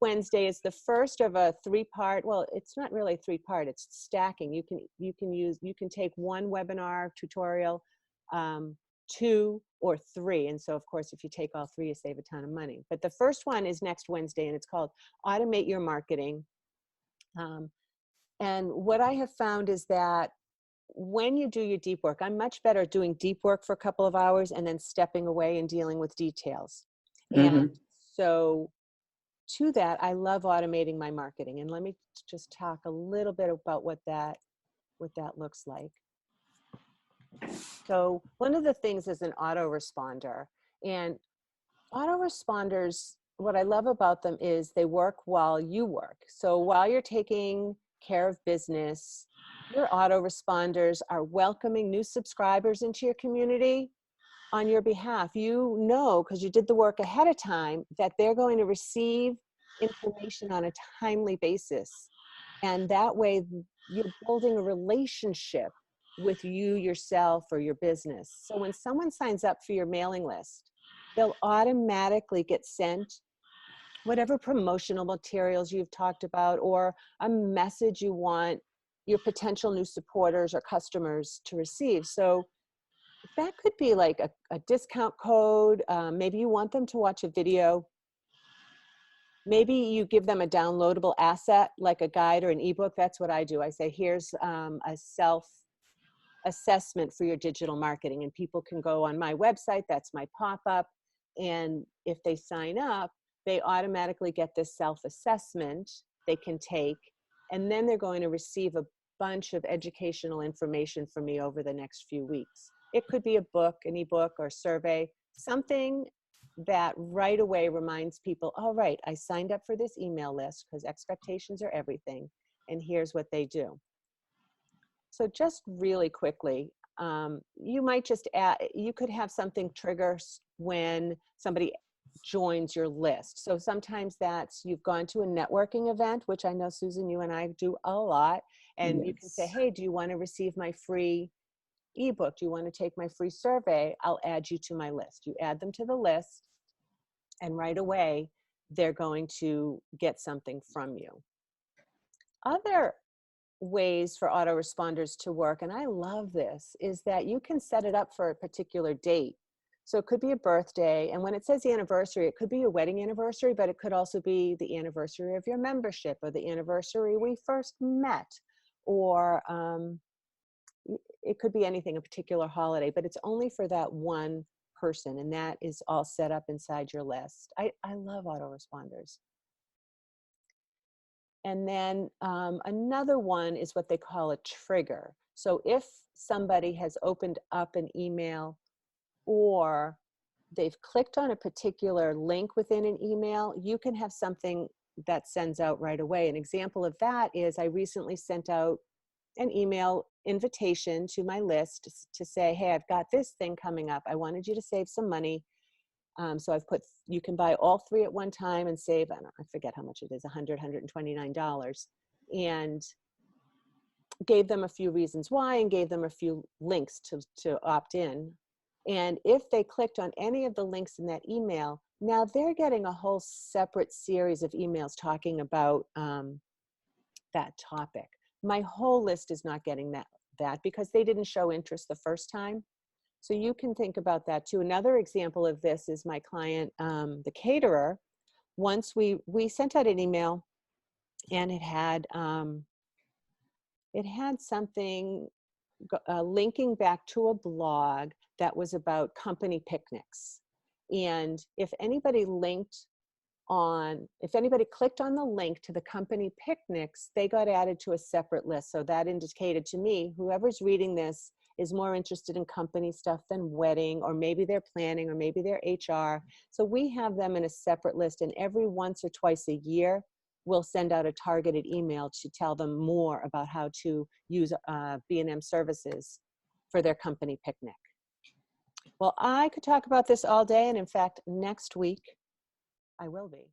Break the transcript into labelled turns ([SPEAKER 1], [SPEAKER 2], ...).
[SPEAKER 1] Wednesday is the first of a three-part, well, it's not really three-part, it's stacking. You can take one webinar tutorial, 2 or 3. And so of course, if you take all 3, you save a ton of money. But the first one is next Wednesday, and it's called Automate Your Marketing. And what I have found is that when you do your deep work, I'm much better at doing deep work for a couple of hours and then stepping away and dealing with details. And so to that, I love automating my marketing. And let me just talk a little bit about what that looks like. So one of the things is an autoresponder, and autoresponders, what I love about them is they work while you work. So while you're taking care of business, your autoresponders are welcoming new subscribers into your community on your behalf. You know, because you did the work ahead of time, that they're going to receive information on a timely basis. And that way you're building a relationship with you, yourself, or your business. So when someone signs up for your mailing list, they'll automatically get sent whatever promotional materials you've talked about, or a message you want your potential new supporters or customers to receive. So that could be like a discount code. Maybe you want them to watch a video. Maybe you give them a downloadable asset, like a guide or an ebook. That's what I do. I say, here's a self-assessment for your digital marketing. And people can go on my website, that's my pop-up. And if they sign up, they automatically get this self-assessment they can take. And then they're going to receive a bunch of educational information from me over the next few weeks. It could be a book, an ebook, or survey, something that right away reminds people, all right, I signed up for this email list because expectations are everything, and here's what they do. So just really quickly, you might just add, you could have something trigger when somebody joins your list. So sometimes that's, you've gone to a networking event, which I know, Susan, you and I do a lot, and
[SPEAKER 2] Yes.
[SPEAKER 1] you can say, hey, do you want to receive my free ebook? Do you want to take my free survey? I'll add you to my list. You add them to the list, and right away, they're going to get something from you. Other ways for autoresponders to work, and I love this, is that you can set it up for a particular date. So it could be a birthday, and when it says anniversary, it could be your wedding anniversary, but it could also be the anniversary of your membership, or the anniversary we first met, or it could be anything, a particular holiday, but it's only for that one person, and that is all set up inside your list. I love autoresponders. And then another one is what they call a trigger. So if somebody has opened up an email, or they've clicked on a particular link within an email, you can have something that sends out right away. An example of that is, I recently sent out an email invitation to my list to say, hey, I've got this thing coming up. I wanted you to save some money. So I've put, you can buy all 3 at one time and save, I forget how much it is, $100, $129. And gave them a few reasons why, and gave them a few links to opt in. And if they clicked on any of the links in that email, now they're getting a whole separate series of emails talking about that topic. My whole list is not getting that because they didn't show interest the first time. So you can think about that too. Another example of this is my client, the caterer. Once we sent out an email, and it had something linking back to a blog that was about company picnics. And if anybody clicked on the link to the company picnics, they got added to a separate list. So that indicated to me, whoever's reading this is more interested in company stuff than wedding, or maybe they're planning, or maybe they're HR. So we have them in a separate list, and every once or twice a year, we'll send out a targeted email to tell them more about how to use B&M services for their company picnic. Well, I could talk about this all day, and in fact, next week, I will be.